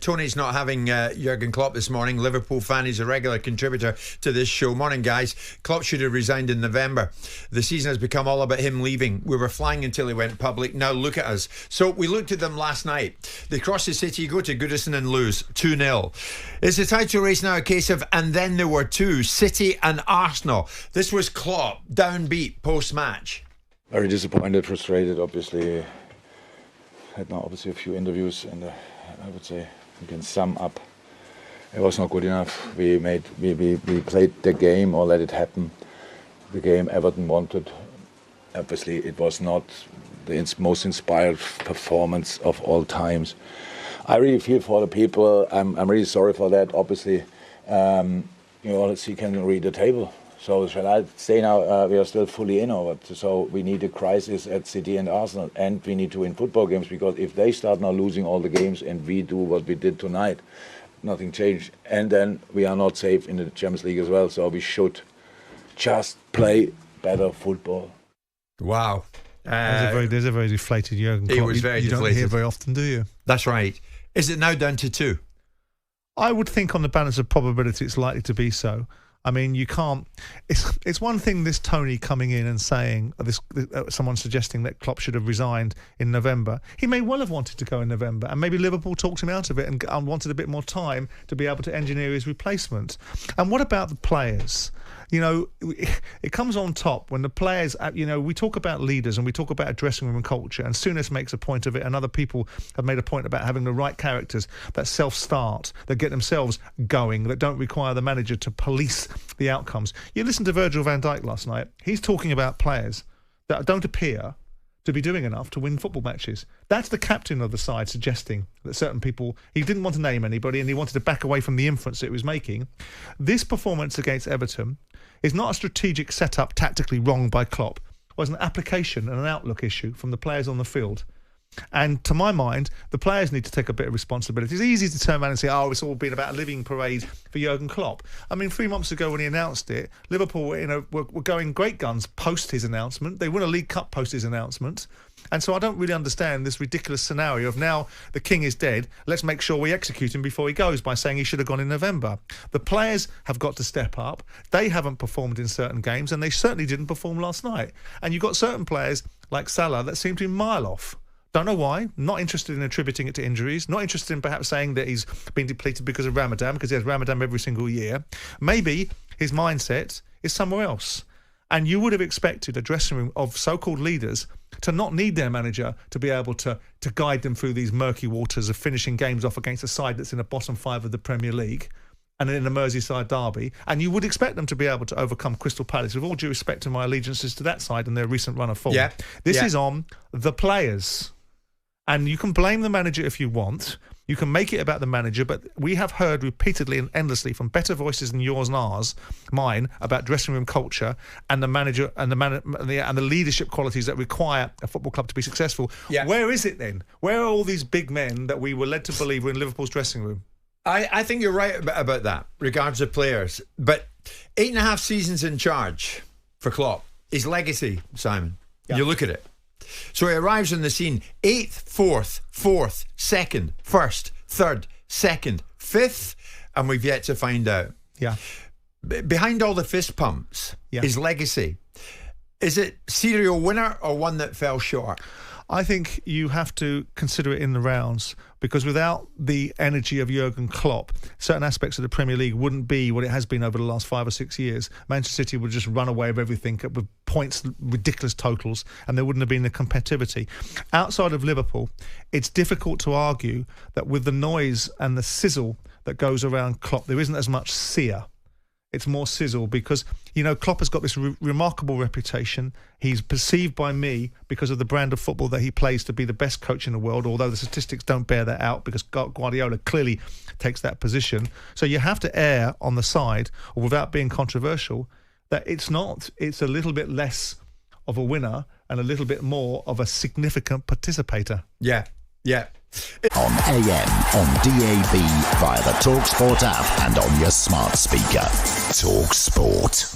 Tony's not having Jurgen Klopp this morning. Liverpool fan, he's a regular contributor to this show. Morning, guys. Klopp should have resigned in November. The season has become all about him leaving. We were flying until he went public. Now look at us. So we looked at them last night. They cross the city, go to Goodison and lose 2-0. Is the title race now a case of, and then there were two, City and Arsenal? This was Klopp, downbeat post-match. Very disappointed, frustrated, obviously. Had now obviously a few interviews, and I would say we can sum up. It was not good enough. We played the game or let it happen. The game Everton wanted. Obviously, it was not the most inspired performance of all times. I really feel for the people. I'm really sorry for that. Obviously, you can read the table. So shall I say now we are still fully in over it? So we need a crisis at City and Arsenal, and we need to win football games, because if they start now losing all the games and we do what we did tonight, nothing changed. And then we are not safe in the Champions League as well. So we should just play better football. Wow. There's a very deflated Jurgen Klopp. He was very deflated. You don't hear very often, do you? That's right. Is it now down to 2? I would think on the balance of probability it's likely to be so. I mean, you can't. It's one thing, this Tony coming in and saying someone suggesting that Klopp should have resigned in November. He may well have wanted to go in November, and maybe Liverpool talked him out of it and wanted a bit more time to be able to engineer his replacement. And what about the players? You know, it comes on top when the players, we talk about leaders and we talk about a dressing room culture, and Souness makes a point of it, and other people have made a point about having the right characters that self-start, that get themselves going, that don't require the manager to police the outcomes. You listen to Virgil van Dijk last night. He's talking about players that don't appear to be doing enough to win football matches. That's the captain of the side suggesting that certain people, he didn't want to name anybody and he wanted to back away from the inference it was making. This performance against Everton is not a strategic setup tactically wrong by Klopp. It was an application and an outlook issue from the players on the field. And to my mind, the players need to take a bit of responsibility. It's easy to turn around and say, it's all been about a living parade for Jurgen Klopp. I mean, 3 months ago when he announced it, Liverpool were going great guns post his announcement. They won a League Cup post his announcement. And so I don't really understand this ridiculous scenario of now the king is dead, let's make sure we execute him before he goes, by saying he should have gone in November. The players have got to step up. They haven't performed in certain games, and they certainly didn't perform last night. And you've got certain players like Salah that seem to be a mile off. Don't know why. Not interested in attributing it to injuries. Not interested in perhaps saying that he's been depleted because of Ramadan, because he has Ramadan every single year. Maybe his mindset is somewhere else. And you would have expected a dressing room of so-called leaders to not need their manager to be able to guide them through these murky waters of finishing games off against a side that's in the bottom 5 of the Premier League and in a Merseyside derby. And you would expect them to be able to overcome Crystal Palace, with all due respect to my allegiances to that side and their recent run of form. This is on the players. And you can blame the manager if you want. You can make it about the manager, but we have heard repeatedly and endlessly from better voices than yours and mine, about dressing room culture and the manager and the leadership qualities that require a football club to be successful. Yeah. Where is it then? Where are all these big men that we were led to believe were in Liverpool's dressing room? I think you're right about that, regards to players. But 8.5 seasons in charge for Klopp, his legacy, Simon. Yeah. You look at it. So he arrives on the scene 8th, 4th, 4th, 2nd, 1st, 3rd, 2nd, 5th, and we've yet to find out. Yeah. Behind all the fist pumps, his legacy, is it serial winner or one that fell short? I think you have to consider it in the rounds, because without the energy of Jurgen Klopp, certain aspects of the Premier League wouldn't be what it has been over the last 5 or 6 years. Manchester City would just run away with everything with points, ridiculous totals, and there wouldn't have been the competitivity. Outside of Liverpool, it's difficult to argue that with the noise and the sizzle that goes around Klopp, there isn't as much sear. It's more sizzle, because, Klopp has got this remarkable reputation. He's perceived by me, because of the brand of football that he plays, to be the best coach in the world, although the statistics don't bear that out, because Guardiola clearly takes that position. So you have to err on the side, or without being controversial, that it's a little bit less of a winner and a little bit more of a significant participator. Yeah. On AM, on DAB, via the talkSPORT app and on your smart speaker. talkSPORT.